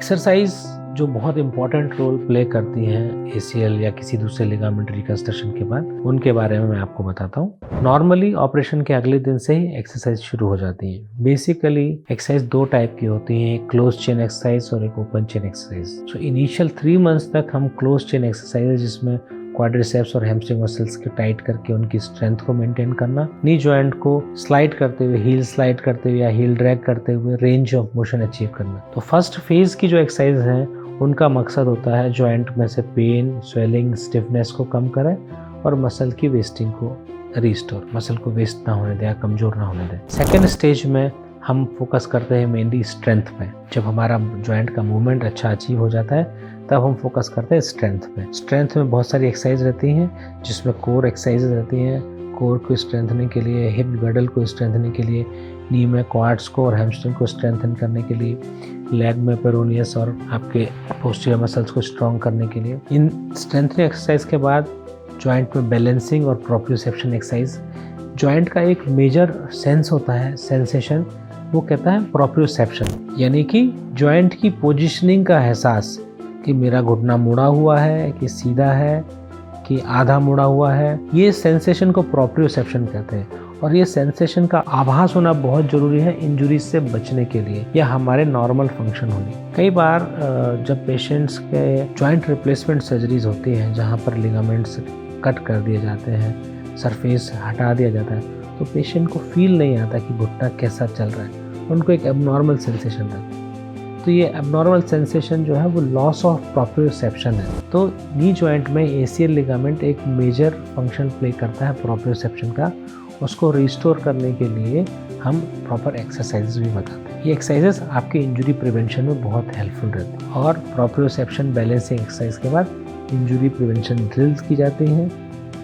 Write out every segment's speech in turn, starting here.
Exercise जो बहुत important role play करती हैं ACL या किसी दूसरे लिगामेंट रिकंस्ट्रक्शन के बाद, उनके बारे में मैं आपको बताता हूँ। नॉर्मली ऑपरेशन के अगले दिन से ही एक्सरसाइज शुरू हो जाती है। बेसिकली एक्सरसाइज दो टाइप की होती हैं, एक क्लोज चेन एक्सरसाइज और एक open chain exercise. So initial 3 months तक हम क्लोज चेन एक्सरसाइज, जिसमें क्वाड्रिसेप्स और हैमस्ट्रिंग मसल्स के टाइट करके उनकी स्ट्रेंथ को मेंटेन करना, नी जॉइंट को स्लाइड करते हुए, हील स्लाइड करते हुए या हील ड्रैग करते हुए रेंज ऑफ मोशन अचीव करना। तो फर्स्ट फेज की जो एक्सरसाइज हैं उनका मकसद होता है जॉइंट में से पेन, स्वेलिंग, स्टिफनेस को कम करें और मसल की वेस्टिंग को रिस्टोर, मसल को वेस्ट ना होने दें, कमजोर ना होने दें। सेकेंड स्टेज में हम फोकस करते हैं मेनली स्ट्रेंथ पे। जब हमारा जॉइंट का मूवमेंट अच्छा अचीव हो जाता है तब हम फोकस करते हैं स्ट्रेंथ पे। स्ट्रेंथ में बहुत सारी एक्सरसाइज रहती हैं, जिसमें कोर एक्सरसाइज रहती हैं, कोर को स्ट्रेंथनिंग के लिए, हिप गडल को स्ट्रेंथनिंग के लिए, नी में क्वाड्स को और हैमस्ट्रिंग को स्ट्रेंथन करने के लिए, लेग में पेरोनियस और आपके पोस्टीरियर मसल्स को स्ट्रॉन्ग करने के लिए। इन स्ट्रेंथनिंग एक्सरसाइज के बाद जॉइंट में बैलेंसिंग और प्रोप्रियोसेप्शन एक्सरसाइज। जॉइंट का एक मेजर सेंस होता है, सेंसेशन, वो कहता है प्रोप्रियोसेप्शन, यानी कि जॉइंट की पोजिशनिंग का एहसास कि मेरा घुटना मुड़ा हुआ है कि सीधा है कि आधा मुड़ा हुआ है। ये सेंसेशन को प्रोप्रियोसेप्शन कहते हैं और ये सेंसेशन का आभास होना बहुत ज़रूरी है इंजुरी से बचने के लिए या हमारे नॉर्मल फंक्शन होने। कई बार जब पेशेंट्स के जॉइंट रिप्लेसमेंट सर्जरीज होती हैं, जहाँ पर लिगामेंट्स कट कर दिए जाते हैं, सरफेस हटा दिया जाता है, तो पेशेंट को फील नहीं आता कि घुटना कैसा चल रहा है, उनको एक एबनॉर्मल सेंसेशन रहता है। तो ये एबनॉर्मल सेंसेशन जो है वो लॉस ऑफ प्रोप्रियोसेप्शन है। तो नी जॉइंट में ACL लिगामेंट एक मेजर फंक्शन प्ले करता है प्रोप्रियोसेप्शन का। उसको रिस्टोर करने के लिए हम प्रॉपर एक्सरसाइजेज भी बताते हैं। ये एक्सरसाइजेज आपके इंजरी प्रिवेंशन में बहुत हेल्पफुल रहती हैं और प्रोप्रियोसेप्शन बैलेंसिंग एक्सरसाइज के बाद इंजरी प्रिवेंशन ड्रिल्स की जाती हैं।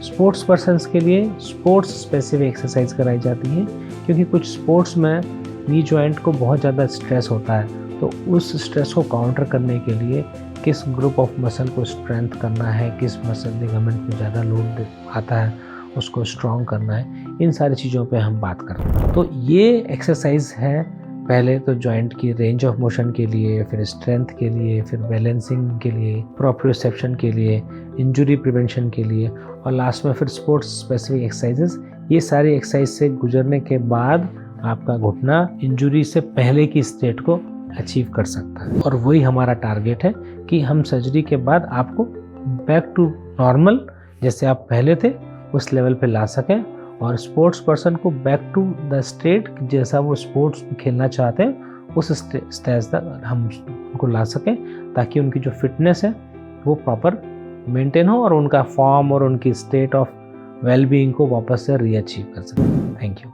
स्पोर्ट्स पर्सन्स के लिए स्पोर्ट्स स्पेसिफिक एक्सरसाइज कराई जाती है, क्योंकि कुछ स्पोर्ट्स में नी जॉइंट को बहुत ज़्यादा स्ट्रेस होता है, तो उस स्ट्रेस को काउंटर करने के लिए किस ग्रुप ऑफ मसल को स्ट्रेंथ करना है, किस मसल लिगामेंट में ज़्यादा लोड आता है उसको स्ट्रॉन्ग करना है, इन सारी चीज़ों पे हम बात करते हैं। तो ये एक्सरसाइज है पहले तो जॉइंट की रेंज ऑफ मोशन के लिए, फिर स्ट्रेंथ के लिए, फिर बैलेंसिंग के लिए, प्रोप्रियोसेप्शन के लिए, इंजुरी प्रिवेंशन के लिए और लास्ट में फिर स्पोर्ट्स स्पेसिफिक एक्सरसाइजेस। ये सारी एक्सरसाइज से गुजरने के बाद आपका घुटना इंजुरी से पहले की स्टेट को अचीव कर सकता है और वही हमारा टारगेट है कि हम सर्जरी के बाद आपको बैक टू नॉर्मल, जैसे आप पहले थे उस लेवल पे ला सकें और स्पोर्ट्स पर्सन को बैक टू द स्टेट जैसा वो स्पोर्ट्स खेलना चाहते हैं उस स्टेज तक हम उनको ला सकें, ताकि उनकी जो फिटनेस है वो प्रॉपर मेंटेन हो और उनका फॉर्म और उनकी स्टेट ऑफ वेलबीइंग को वापस से रीअचीव कर सकें। Thank you.